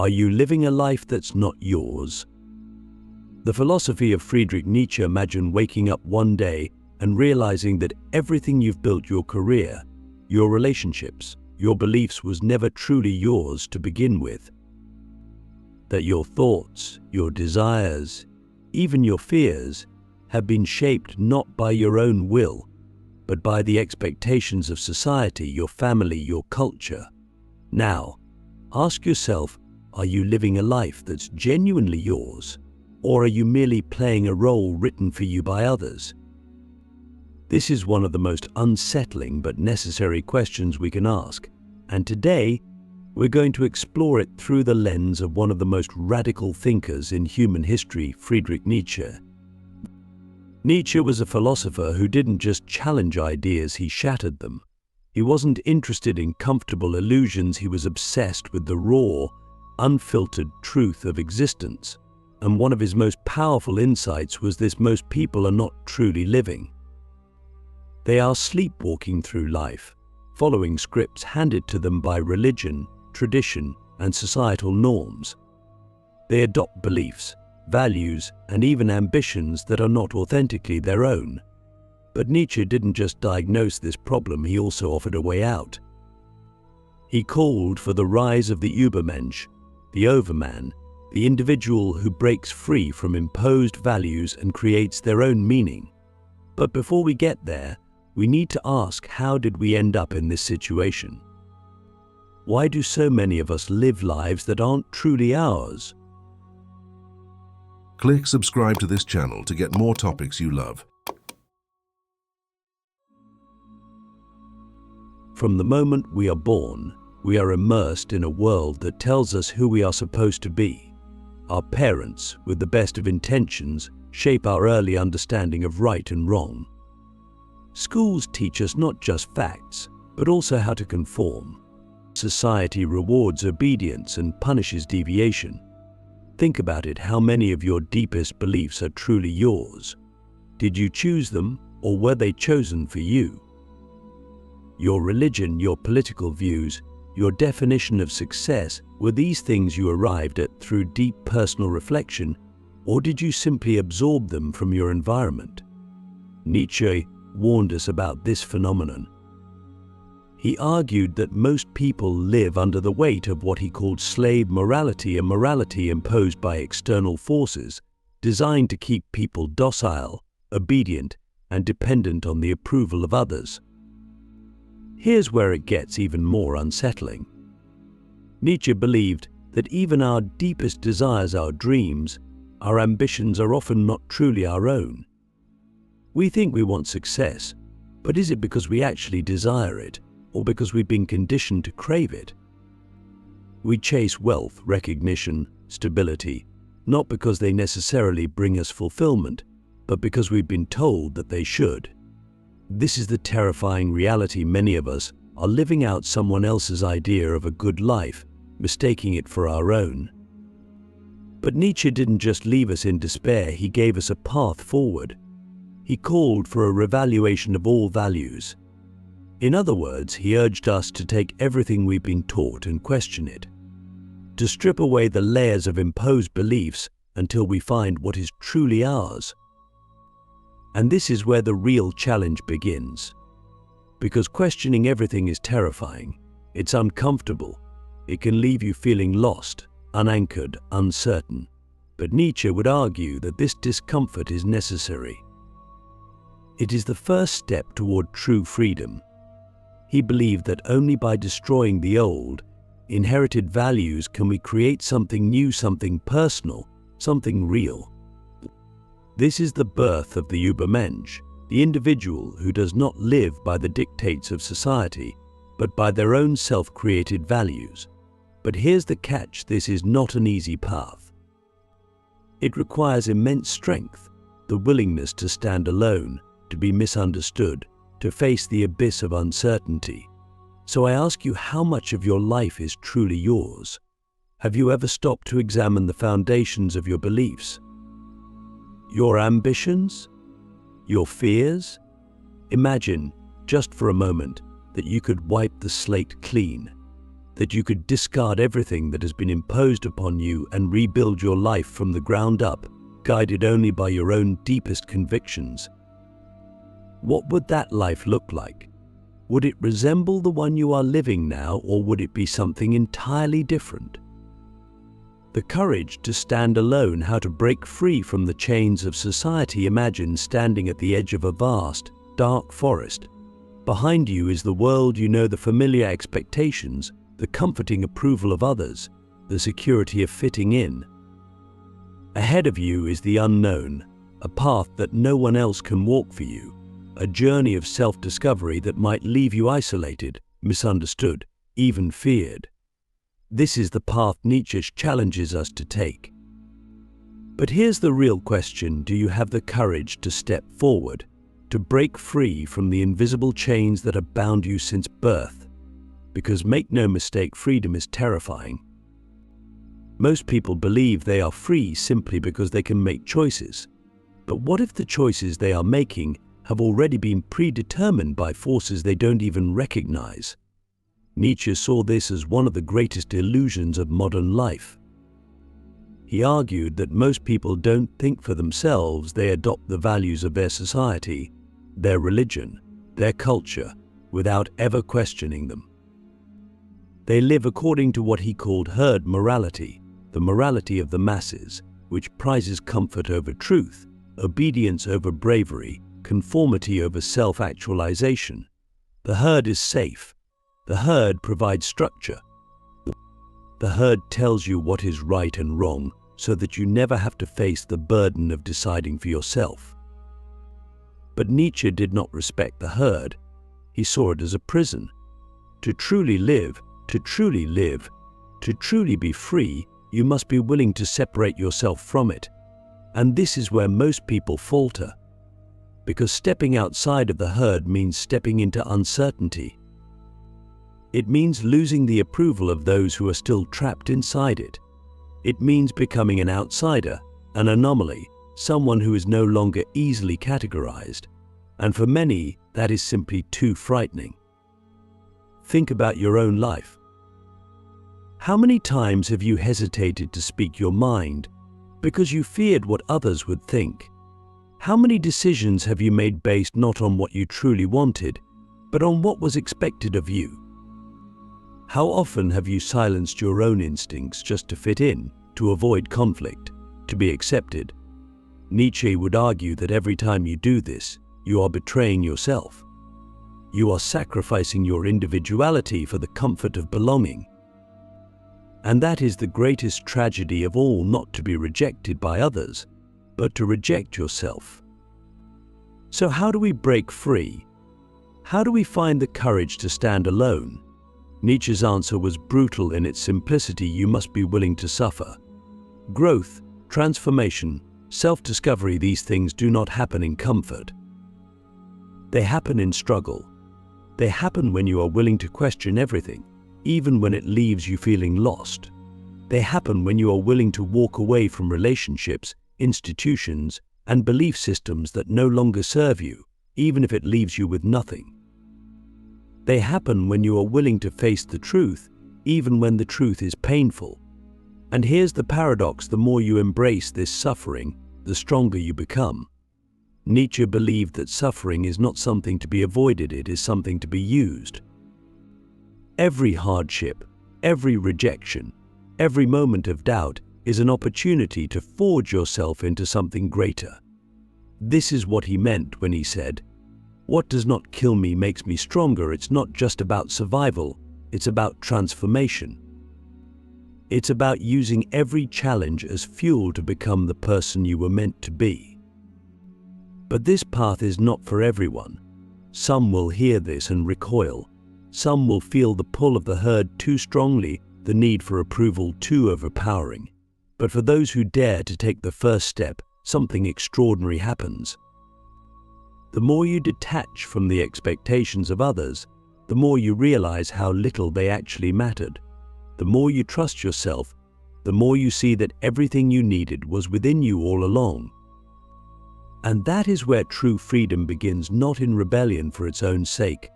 Are you living a life that's not yours? The philosophy of Friedrich Nietzsche imagined waking up one day and realizing that everything you've built, your career, your relationships, your beliefs, was never truly yours to begin with. That your thoughts, your desires, even your fears, have been shaped not by your own will, but by the expectations of society, your family, your culture. Now, ask yourself, are you living a life that's genuinely yours, or are you merely playing a role written for you by others? This is one of the most unsettling but necessary questions we can ask, and today we're going to explore it through the lens of one of the most radical thinkers in human history, Friedrich Nietzsche. Nietzsche was a philosopher who didn't just challenge ideas, he shattered them. He wasn't interested in comfortable illusions, he was obsessed with the raw, unfiltered truth of existence. And one of his most powerful insights was this: most people are not truly living. They are sleepwalking through life, following scripts handed to them by religion, tradition, and societal norms. They adopt beliefs, values, and even ambitions that are not authentically their own. But Nietzsche didn't just diagnose this problem, he also offered a way out. He called for the rise of the Übermensch, the overman, the individual who breaks free from imposed values and creates their own meaning. But before we get there, we need to ask, how did we end up in this situation? Why do so many of us live lives that aren't truly ours? Click subscribe to this channel to get more topics you love. From the moment we are born, we are immersed in a world that tells us who we are supposed to be. Our parents, with the best of intentions, shape our early understanding of right and wrong. Schools teach us not just facts, but also how to conform. Society rewards obedience and punishes deviation. Think about it, how many of your deepest beliefs are truly yours? Did you choose them, or were they chosen for you? Your religion, your political views, your definition of success, were these things you arrived at through deep personal reflection, or did you simply absorb them from your environment? Nietzsche warned us about this phenomenon. He argued that most people live under the weight of what he called slave morality, a morality imposed by external forces, designed to keep people docile, obedient, and dependent on the approval of others. Here's where it gets even more unsettling. Nietzsche believed that even our deepest desires, our dreams, our ambitions, are often not truly our own. We think we want success, but is it because we actually desire it, or because we've been conditioned to crave it? We chase wealth, recognition, stability, not because they necessarily bring us fulfillment, but because we've been told that they should. This is the terrifying reality. Many of us are living out someone else's idea of a good life, mistaking it for our own. But Nietzsche didn't just leave us in despair, he gave us a path forward. He called for a revaluation of all values. In other words, he urged us to take everything we've been taught and question it, to strip away the layers of imposed beliefs until we find what is truly ours. And this is where the real challenge begins. Because questioning everything is terrifying, it's uncomfortable, it can leave you feeling lost, unanchored, uncertain. But Nietzsche would argue that this discomfort is necessary. It is the first step toward true freedom. He believed that only by destroying the old, inherited values can we create something new, something personal, something real. This is the birth of the Übermensch, the individual who does not live by the dictates of society, but by their own self-created values. But here's the catch: this is not an easy path. It requires immense strength, the willingness to stand alone, to be misunderstood, to face the abyss of uncertainty. So I ask you, how much of your life is truly yours? Have you ever stopped to examine the foundations of your beliefs? Your ambitions? Your fears? Imagine, just for a moment, that you could wipe the slate clean, that you could discard everything that has been imposed upon you and rebuild your life from the ground up, guided only by your own deepest convictions. What would that life look like? Would it resemble the one you are living now, or would it be something entirely different? The courage to stand alone, how to break free from the chains of society. Imagine standing at the edge of a vast, dark forest. Behind you is the world you know, the familiar expectations, the comforting approval of others, the security of fitting in. Ahead of you is the unknown, a path that no one else can walk for you, a journey of self-discovery that might leave you isolated, misunderstood, even feared. This is the path Nietzsche challenges us to take. But here's the real question: do you have the courage to step forward, to break free from the invisible chains that have bound you since birth? Because make no mistake, freedom is terrifying. Most people believe they are free simply because they can make choices. But what if the choices they are making have already been predetermined by forces they don't even recognize? Nietzsche saw this as one of the greatest illusions of modern life. He argued that most people don't think for themselves, they adopt the values of their society, their religion, their culture, without ever questioning them. They live according to what he called herd morality, the morality of the masses, which prizes comfort over truth, obedience over bravery, conformity over self-actualization. The herd is safe. The herd provides structure. The herd tells you what is right and wrong, so that you never have to face the burden of deciding for yourself. But Nietzsche did not respect the herd. He saw it as a prison. To truly live, to truly be free, you must be willing to separate yourself from it. And this is where most people falter. Because stepping outside of the herd means stepping into uncertainty. It means losing the approval of those who are still trapped inside it. It means becoming an outsider, an anomaly, someone who is no longer easily categorized. And for many, that is simply too frightening. Think about your own life. How many times have you hesitated to speak your mind because you feared what others would think? How many decisions have you made based not on what you truly wanted, but on what was expected of you? How often have you silenced your own instincts just to fit in, to avoid conflict, to be accepted? Nietzsche would argue that every time you do this, you are betraying yourself. You are sacrificing your individuality for the comfort of belonging. And that is the greatest tragedy of all, not to be rejected by others, but to reject yourself. So how do we break free? How do we find the courage to stand alone? Nietzsche's answer was brutal in its simplicity: you must be willing to suffer. Growth, transformation, self-discovery, these things do not happen in comfort. They happen in struggle. They happen when you are willing to question everything, even when it leaves you feeling lost. They happen when you are willing to walk away from relationships, institutions, and belief systems that no longer serve you, even if it leaves you with nothing. They happen when you are willing to face the truth, even when the truth is painful. And here's the paradox: the more you embrace this suffering, the stronger you become. Nietzsche believed that suffering is not something to be avoided, it is something to be used. Every hardship, every rejection, every moment of doubt is an opportunity to forge yourself into something greater. This is what he meant when he said, "What does not kill me makes me stronger." It's not just about survival, it's about transformation. It's about using every challenge as fuel to become the person you were meant to be. But this path is not for everyone. Some will hear this and recoil. Some will feel the pull of the herd too strongly, the need for approval too overpowering. But for those who dare to take the first step, something extraordinary happens. The more you detach from the expectations of others, the more you realize how little they actually mattered. The more you trust yourself, the more you see that everything you needed was within you all along. And that is where true freedom begins, not in rebellion for its own sake,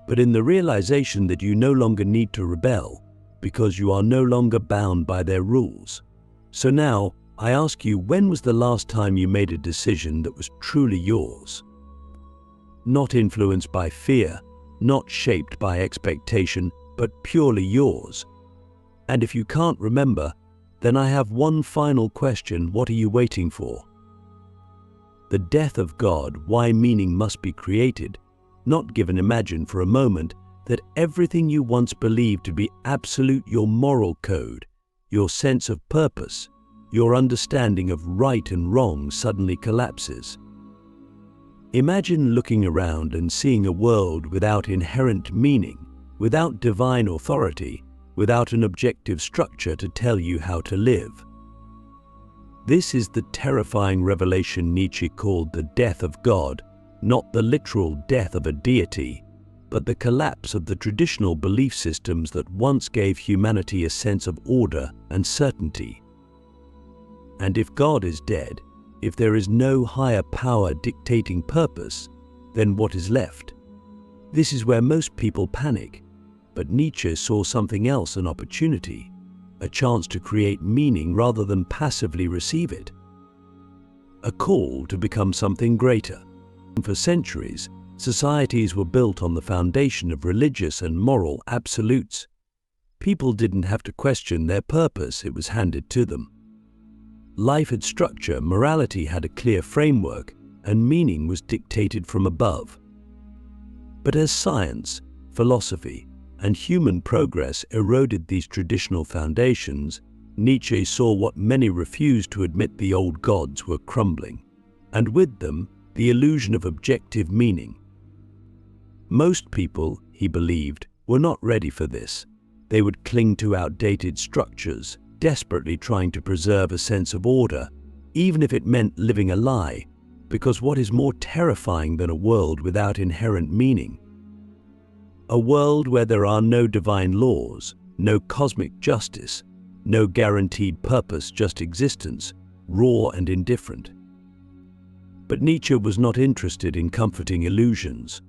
but in the realization that you no longer need to rebel. because you are no longer bound by their rules. So now, I ask you, when was the last time you made a decision that was truly yours? Not influenced by fear, not shaped by expectation, but purely yours. And if you can't remember, then I have one final question: what are you waiting for? The death of God, why meaning must be created, not given. Imagine for a moment that everything you once believed to be absolute, your moral code, your sense of purpose, your understanding of right and wrong, suddenly collapses. Imagine looking around and seeing a world without inherent meaning, without divine authority, without an objective structure to tell you how to live. This is the terrifying revelation Nietzsche called the death of God, not the literal death of a deity, but the collapse of the traditional belief systems that once gave humanity a sense of order and certainty. And if God is dead, if there is no higher power dictating purpose, then what is left? This is where most people panic. But Nietzsche saw something else: an opportunity, a chance to create meaning rather than passively receive it. A call to become something greater. For centuries, societies were built on the foundation of religious and moral absolutes. People didn't have to question their purpose, it was handed to them. Life had structure, morality had a clear framework, and meaning was dictated from above. But as science, philosophy, and human progress eroded these traditional foundations, Nietzsche saw what many refused to admit: the old gods were crumbling, and with them, the illusion of objective meaning. Most people, he believed, were not ready for this. They would cling to outdated structures, desperately trying to preserve a sense of order, even if it meant living a lie, because what is more terrifying than a world without inherent meaning? A world where there are no divine laws, no cosmic justice, no guaranteed purpose, just existence, raw and indifferent. But Nietzsche was not interested in comforting illusions.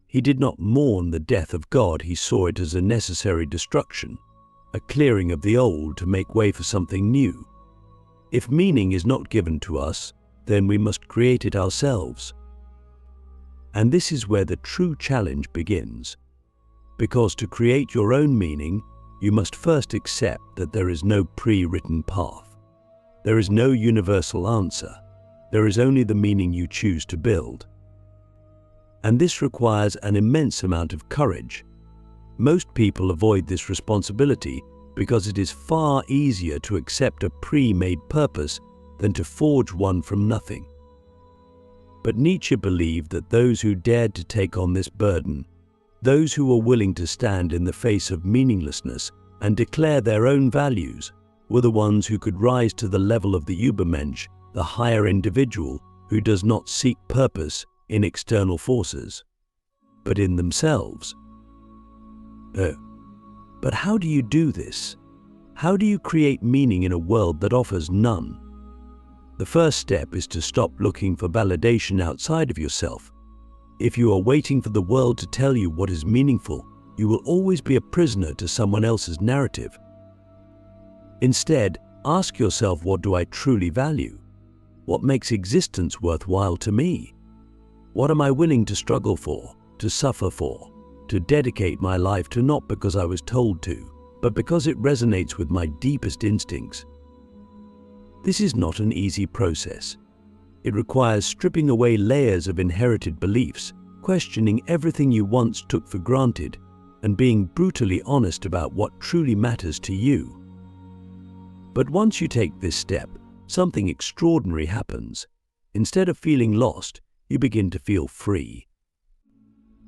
He did not mourn the death of God, he saw it as a necessary destruction, a clearing of the old to make way for something new. If meaning is not given to us, then we must create it ourselves. And this is where the true challenge begins. Because to create your own meaning, you must first accept that there is no pre-written path. There is no universal answer. There is only the meaning you choose to build. And this requires an immense amount of courage. Most people avoid this responsibility because it is far easier to accept a pre-made purpose than to forge one from nothing. But Nietzsche believed that those who dared to take on this burden, those who were willing to stand in the face of meaninglessness and declare their own values, were the ones who could rise to the level of the Übermensch, the higher individual who does not seek purpose in external forces, but in themselves. But how do you do this? How do you create meaning in a world that offers none? The first step is to stop looking for validation outside of yourself. If you are waiting for the world to tell you what is meaningful, you will always be a prisoner to someone else's narrative. Instead, ask yourself, what do I truly value? What makes existence worthwhile to me? What am I willing to struggle for, to suffer for, to dedicate my life to, not because I was told to, but because it resonates with my deepest instincts? This is not an easy process. It requires stripping away layers of inherited beliefs, questioning everything you once took for granted, and being brutally honest about what truly matters to you. But once you take this step, something extraordinary happens. Instead of feeling lost, you begin to feel free.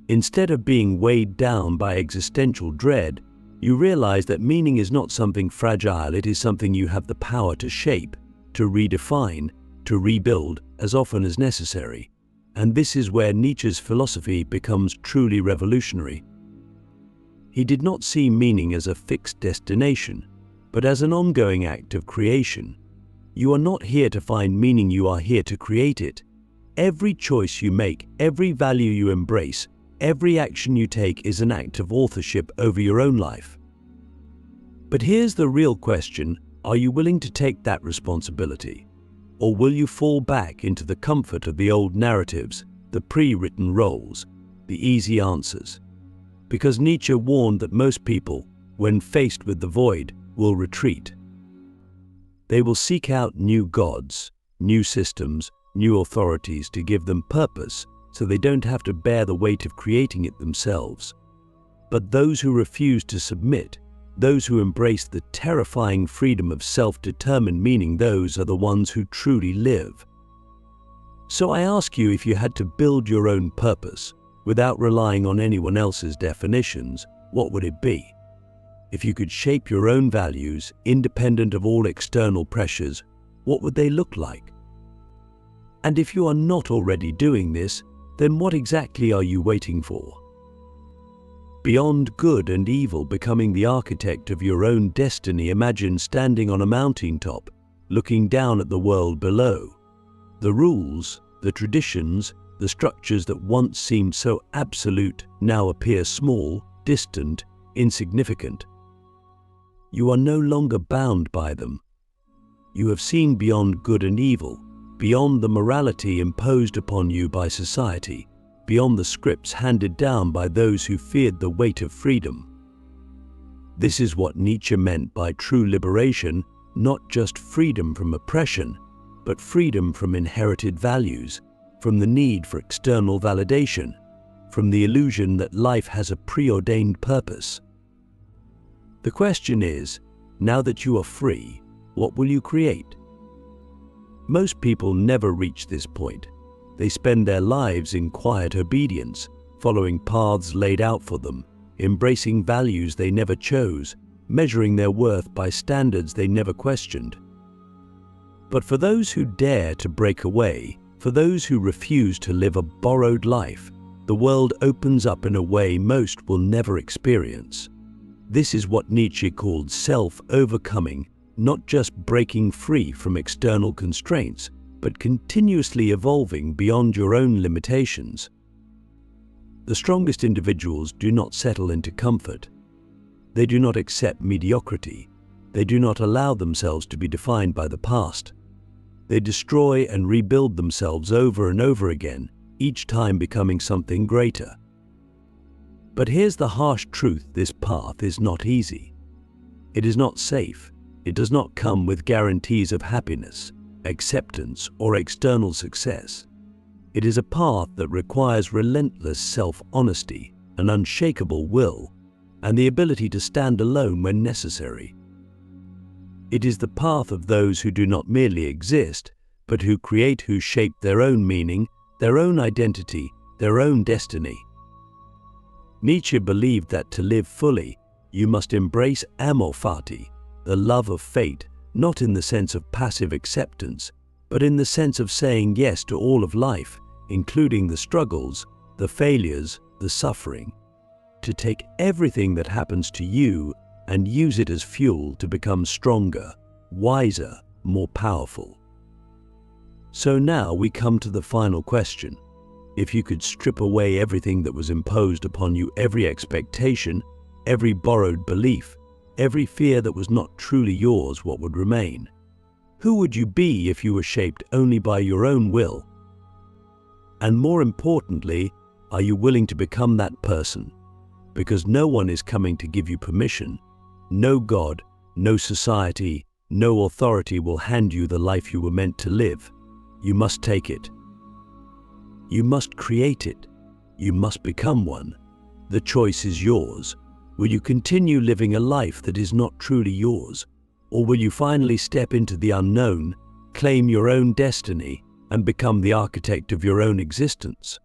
Instead of being weighed down by existential dread, you realize that meaning is not something fragile, it is something you have the power to shape, to redefine, to rebuild as often as necessary. And this is where Nietzsche's philosophy becomes truly revolutionary. He did not see meaning as a fixed destination, but as an ongoing act of creation. You are not here to find meaning, you are here to create it. Every choice you make, every value you embrace, every action you take is an act of authorship over your own life. But here's the real question: are you willing to take that responsibility? Or will you fall back into the comfort of the old narratives, the pre-written roles, the easy answers? Because Nietzsche warned that most people, when faced with the void, will retreat. They will seek out new gods, new systems, new authorities to give them purpose, so they don't have to bear the weight of creating it themselves. But those who refuse to submit, those who embrace the terrifying freedom of self-determined meaning, those are the ones who truly live. So I ask you, if you had to build your own purpose, without relying on anyone else's definitions, what would it be? If you could shape your own values, independent of all external pressures, what would they look like? And if you are not already doing this, then what exactly are you waiting for? Beyond good and evil, becoming the architect of your own destiny, imagine standing on a mountaintop, looking down at the world below. The rules, the traditions, the structures that once seemed so absolute now appear small, distant, insignificant. You are no longer bound by them. You have seen beyond good and evil, beyond the morality imposed upon you by society, beyond the scripts handed down by those who feared the weight of freedom. This is what Nietzsche meant by true liberation, not just freedom from oppression, but freedom from inherited values, from the need for external validation, from the illusion that life has a preordained purpose. The question is, now that you are free, what will you create? Most people never reach this point. They spend their lives in quiet obedience, following paths laid out for them, embracing values they never chose, measuring their worth by standards they never questioned. But for those who dare to break away, for those who refuse to live a borrowed life, the world opens up in a way most will never experience. This is what Nietzsche called self-overcoming, not just breaking free from external constraints, but continuously evolving beyond your own limitations. The strongest individuals do not settle into comfort. They do not accept mediocrity. They do not allow themselves to be defined by the past. They destroy and rebuild themselves over and over again, each time becoming something greater. But here's the harsh truth: this path is not easy. It is not safe. It does not come with guarantees of happiness, acceptance, or external success. It is a path that requires relentless self-honesty, an unshakable will, and the ability to stand alone when necessary. It is the path of those who do not merely exist, but who create, who shape their own meaning, their own identity, their own destiny. Nietzsche believed that to live fully, you must embrace amor fati, the love of fate, not in the sense of passive acceptance, but in the sense of saying yes to all of life, including the struggles, the failures, the suffering. To take everything that happens to you and use it as fuel to become stronger, wiser, more powerful. So now we come to the final question. If you could strip away everything that was imposed upon you, every expectation, every borrowed belief, every fear that was not truly yours, what would remain? Who would you be if you were shaped only by your own will? And more importantly, are you willing to become that person? Because no one is coming to give you permission. No God, no society, no authority will hand you the life you were meant to live. You must take it. You must create it. You must become one. The choice is yours. Will you continue living a life that is not truly yours? Or will you finally step into the unknown, claim your own destiny, and become the architect of your own existence?